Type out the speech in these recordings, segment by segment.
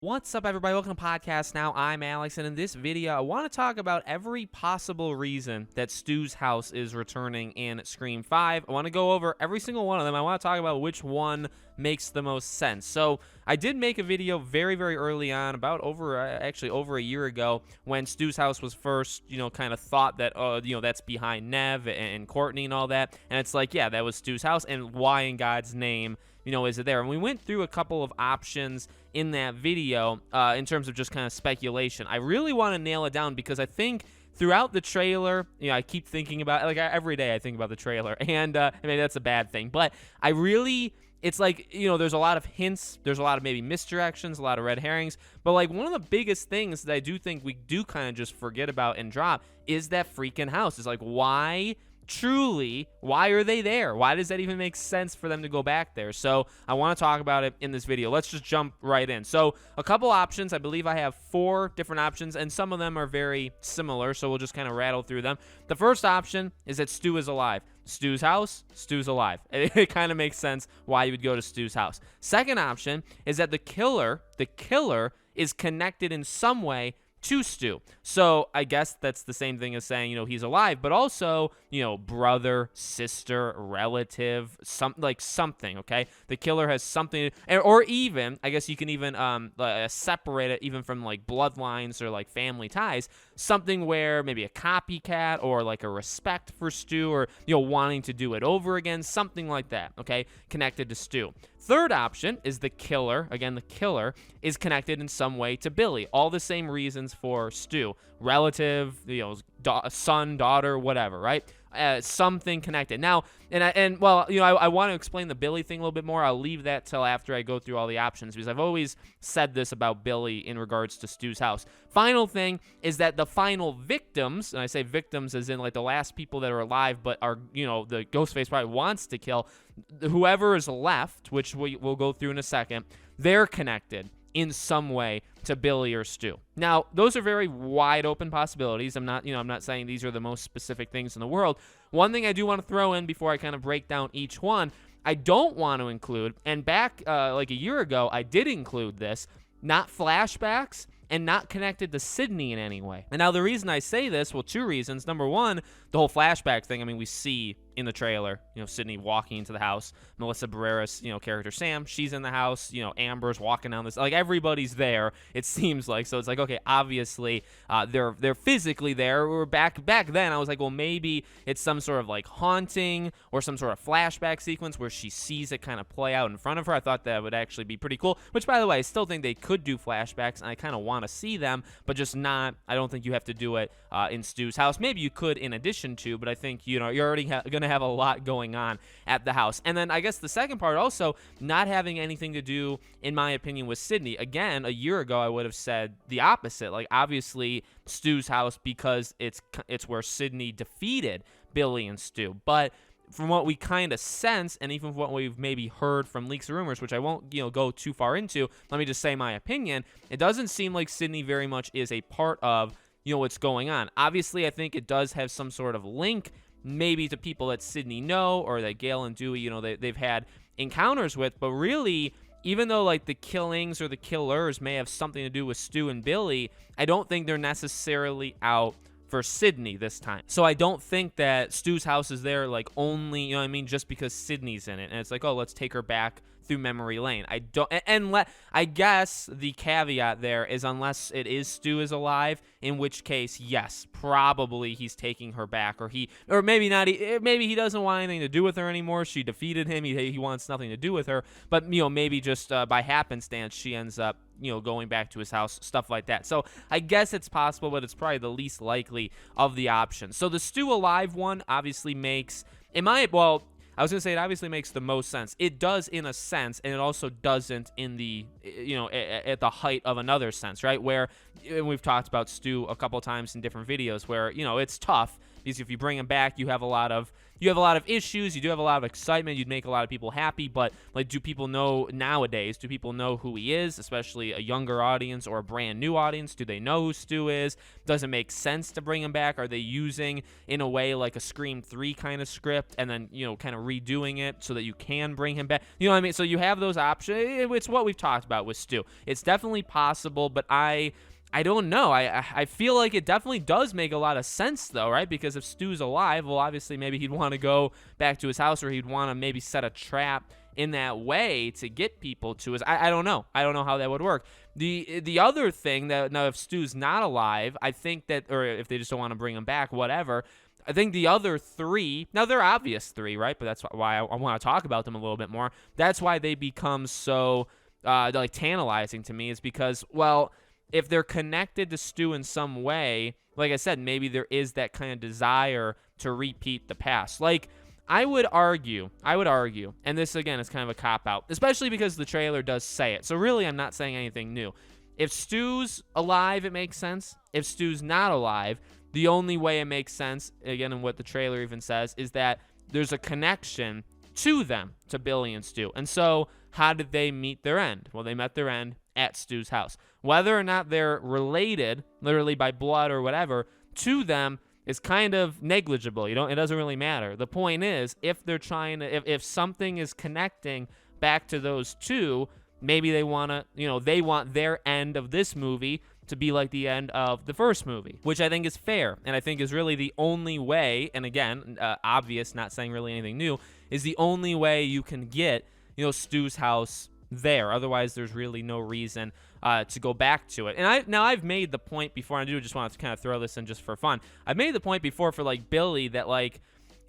What's up, everybody? Welcome to Podcast Now. I'm Alex, and in this video, I want to talk about every possible reason that Stu's house is returning in Scream 5. I want to go over every single one of them. I want to talk about which one makes the most sense. So I did make a video very, very early on, about over a year ago, when Stu's house was first, kind of thought that, that's behind Nev and Courtney and all that. And it's like, yeah, that was Stu's house, and why in God's name, is it there? And we went through a couple of options in that video in terms of just kind of speculation. I really want to nail it down because I think throughout the trailer, I keep thinking about, every day I think about the trailer, and maybe that's a bad thing, but it's like, there's a lot of hints, there's a lot of maybe misdirections, a lot of red herrings, but one of the biggest things that I do think we do kind of just forget about and drop is that freaking house. It's like, why are they there? Why does that even make sense for them to go back there? So I want to talk about it in this video. Let's just jump right in. So a couple options. I believe I have 4 different options, and some of them are very similar, so we'll just kind of rattle through them. The first option is that Stu is alive. Stu's house, Stu's alive. It kind of makes sense why you would go to Stu's house. Second option is that the killer is connected in some way to Stu. So I guess that's the same thing as saying, he's alive, but also, brother, sister, relative, something, okay? The killer has something, or even, I guess you can even separate it even from bloodlines or family ties, something where maybe a copycat or a respect for Stu, or, wanting to do it over again, something like that, okay? Connected to Stu. Third option is the killer. Again, the killer is connected in some way to Billy. All the same reasons for Stu. Relative, son, daughter, whatever, right? Something connected. Now, I want to explain the Billy thing a little bit more. I'll leave that till after I go through all the options, because I've always said this about Billy in regards to Stu's house. Final thing is that the final victims, and I say victims as in the last people that are alive but are, the Ghostface probably wants to kill, whoever is left, which we'll go through in a second, they're connected in some way to Billy or Stu. Now, those are very wide open possibilities. I'm not saying these are the most specific things in the world. One thing I do want to throw in before I kind of break down each one, I don't want to include, and back a year ago, I did include this, not flashbacks and not connected to Sydney in any way. And now the reason I say this, 2 reasons. Number one, the whole flashback thing, we see in the trailer, Sydney walking into the house, Melissa Barrera's, character Sam, she's in the house, Amber's walking down this, everybody's there, it seems like. So it's okay, obviously, they're physically there. We're back then, I was like, well, maybe it's some sort of haunting or some sort of flashback sequence where she sees it kind of play out in front of her. I thought that would actually be pretty cool, which, by the way, I still think they could do flashbacks, and I kind of want to see them, but just not, I don't think you have to do it in Stu's house. Maybe you could in addition to, but I think, you're already going to have a lot going on at the house. And then I guess the second part also, not having anything to do, in my opinion, with Sydney. Again, a year ago, I would have said the opposite. Obviously, Stu's house, because it's where Sydney defeated Billy and Stu. But from what we kind of sense, and even what we've maybe heard from leaks or rumors, which I won't, go too far into, let me just say my opinion, it doesn't seem like Sydney very much is a part of, what's going on. Obviously, I think it does have some sort of link, maybe to people that Sydney know, or that Gail and Dewey, they've had encounters with, but really, even though the killings or the killers may have something to do with Stu and Billy, I don't think they're necessarily out for Sydney this time. So I don't think that Stu's house is there only, just because Sydney's in it, and it's let's take her back through memory lane. I guess the caveat there is, unless it is Stu is alive, in which case, yes, probably he's taking her back, or maybe not. Maybe he doesn't want anything to do with her anymore. She defeated him. He wants nothing to do with her. But maybe just by happenstance, she ends up going back to his house, stuff like that. So I guess it's possible, but it's probably the least likely of the options. So the Stu alive one obviously makes, I was going to say it obviously makes the most sense. It does in a sense, and it also doesn't in the, at the height of another sense, right? Where, and we've talked about Stu a couple times in different videos where, it's tough because if you bring him back, you have a lot of issues. You do have a lot of excitement. You'd make a lot of people happy, but like, do people know nowadays? Do people know who he is, especially a younger audience or a brand new audience? Do they know who Stu is? Does it make sense to bring him back? Are they using, in a way, like a Scream 3 kind of script, and then, you know, kind of redoing it so that you can bring him back? You know what I mean? So you have those options. It's what we've talked about with Stu. It's definitely possible, but I don't know. I feel like it definitely does make a lot of sense, though, right? Because if Stu's alive, well, obviously maybe he'd want to go back to his house, or he'd want to maybe set a trap in that way to get people to his. I don't know. I don't know how that would work. The other thing that, now if Stu's not alive, I think that, or if they just don't want to bring him back, whatever, I think the other three, now they're obvious three, right? But that's why I want to talk about them a little bit more. That's why they become so like tantalizing to me, is because, well, if they're connected to Stu in some way, like I said, maybe there is that kind of desire to repeat the past. Like, I would argue, and this, again, is kind of a cop-out, especially because the trailer does say it. So really, I'm not saying anything new. If Stu's alive, it makes sense. If Stu's not alive, the only way it makes sense, again, in what the trailer even says, is that there's a connection to them, to Billy and Stu. And so, how did they meet their end? Well, they met their end at Stu's house. Whether or not they're related, literally by blood or whatever, to them is kind of negligible. It doesn't really matter. The point is, if they're trying to, if something is connecting back to those two, maybe they want to, they want their end of this movie to be like the end of the first movie, which I think is fair, and I think is really the only way, and again, obvious, not saying really anything new, is the only way you can get, Stu's house there. Otherwise, there's really no reason to go back to it. And I've made the point before, and I do just want to kind of throw this in just for fun. I've made the point before for, like, Billy, that, like,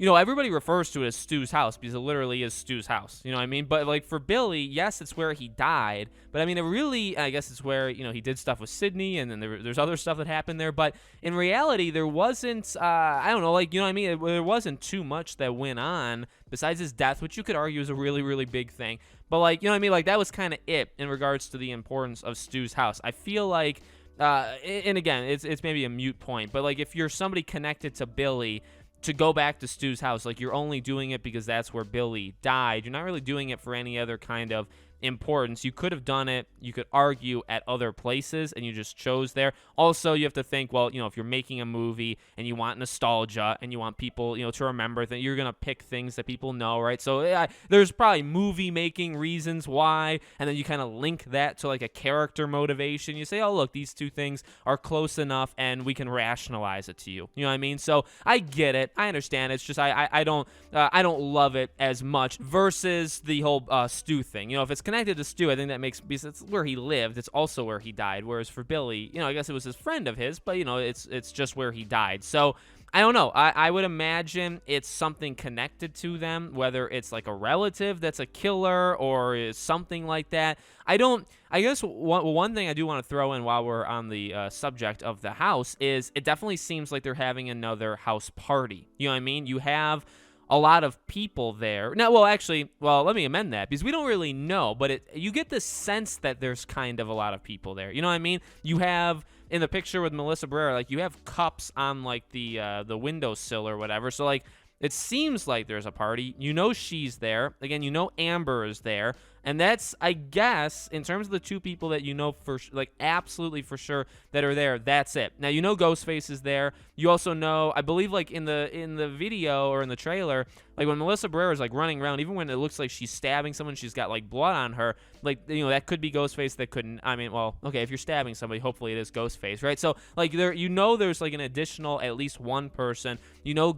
everybody refers to it as Stu's house because it literally is Stu's house. You know what I mean? But, like, for Billy, yes, it's where he died. But, I mean, it really, I guess it's where, he did stuff with Sydney, and then there's other stuff that happened there. But in reality, there wasn't, I don't know, like, you know what I mean? There wasn't too much that went on besides his death, which you could argue is a really, really big thing. But, like, you know what I mean? Like, that was kind of it in regards to the importance of Stu's house. I feel like, and again, it's maybe a mute point, but, like, if you're somebody connected to Billy, to go back to Stu's house, like, you're only doing it because that's where Billy died. You're not really doing it for any other kind of importance. You could have done it, you could argue, at other places, and you just chose there. Also, you have to think, well, if you're making a movie and you want nostalgia and you want people, to remember that, you're going to pick things that people know, right? So there's probably movie making reasons why, and then you kind of link that to, like, a character motivation. You say, oh, look, these two things are close enough and we can rationalize it to you. You know what I mean? So I get it. I understand. It's just I don't love it as much versus the whole Stu thing. If it's connected to Stu, I think that makes, because it's where he lived, it's also where he died. Whereas for Billy, I guess it was his friend of his, but it's just where he died. So I don't know. I would imagine it's something connected to them, whether it's like a relative that's a killer or is something like that. I guess one thing I do want to throw in while we're on the subject of the house is it definitely seems like they're having another house party. You know what I mean? You have a lot of people there. Now, let me amend that, because we don't really know, but you get the sense that there's kind of a lot of people there. You know what I mean? You have, in the picture with Melissa Barrera, like, you have cups on, like, the windowsill or whatever. So, like, it seems like there's a party. She's there. Again, Amber is there. And that's, I guess, in terms of the two people that for, like, absolutely for sure that are there, that's it. Now, Ghostface is there. You also know, I believe, like, in the video or in the trailer, like, when Melissa Barrera is, like, running around, even when it looks like she's stabbing someone, she's got, like, blood on her, like, that could be Ghostface, that couldn't, I mean, well, okay, if you're stabbing somebody, hopefully it is Ghostface, right? So, like, there's, like, an additional, at least one person.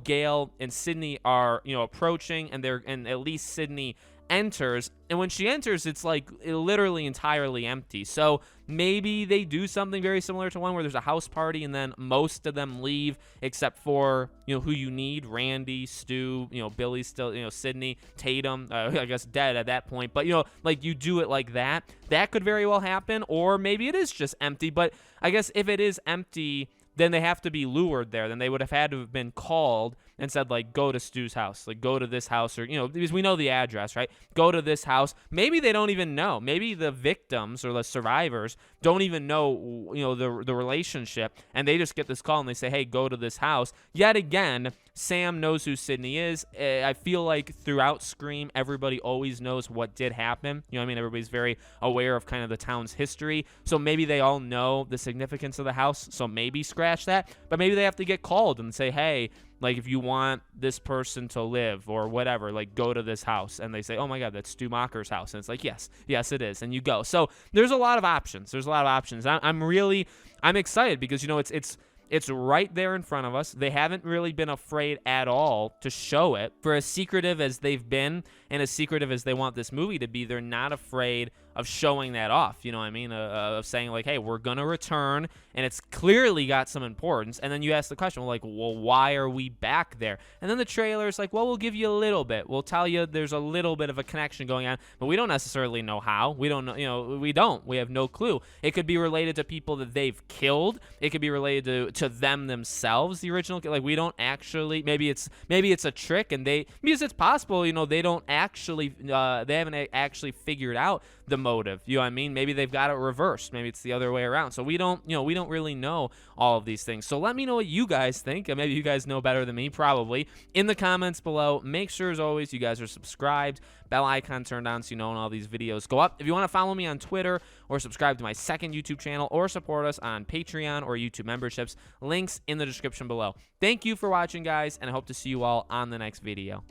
Gail and Sydney are, approaching, and at least Sydney enters, and when she enters, it's like literally entirely empty. So maybe they do something very similar to one where there's a house party and then most of them leave except for who you need: Randy, Stu, Billy still, Sydney, Tatum, I guess dead at that point, but like, you do it like that could very well happen. Or maybe it is just empty, but I guess if it is empty, then they have to be lured there. Then they would have had to have been called and said, like, go to Stu's house, like, go to this house, or, because we know the address, right? Go to this house. Maybe they don't even know. Maybe the victims or the survivors don't even know, the relationship, and they just get this call and they say, hey, go to this house. Yet again, Sam knows who Sydney is. I feel like throughout Scream, everybody always knows what did happen. Everybody's very aware of kind of the town's history. So maybe they all know the significance of the house. So maybe scratch that. But maybe they have to get called and say, hey, like, if you want this person to live or whatever, like, go to this house. And they say, oh my God, that's Stu Macher's house. And it's like, yes, it is. And you go. So there's a lot of options. I'm excited because, it's right there in front of us. They haven't really been afraid at all to show it. For as secretive as they've been and as secretive as they want this movie to be, they're not afraid of showing that off, of saying, like, hey, we're going to return, and it's clearly got some importance. And then you ask the question, well, why are we back there? And then the trailer's like, well, we'll give you a little bit. We'll tell you there's a little bit of a connection going on, but we don't necessarily know how. We don't know, we have no clue. It could be related to people that they've killed. It could be related to them themselves, the original, like, we don't actually, maybe it's a trick, and because it's possible, they don't actually, they haven't actually figured out the motive. Maybe they've got it reversed. Maybe it's the other way around. So we don't really know all of these things. So let me know what you guys think. Maybe you guys know better than me, probably, in the comments below. Make sure, as always, you guys are subscribed, bell icon turned on, so you know when all these videos go up. If you want to follow me on Twitter or subscribe to my second YouTube channel or support us on Patreon or YouTube memberships, links in the description below. Thank you for watching, guys, and I hope to see you all on the next video.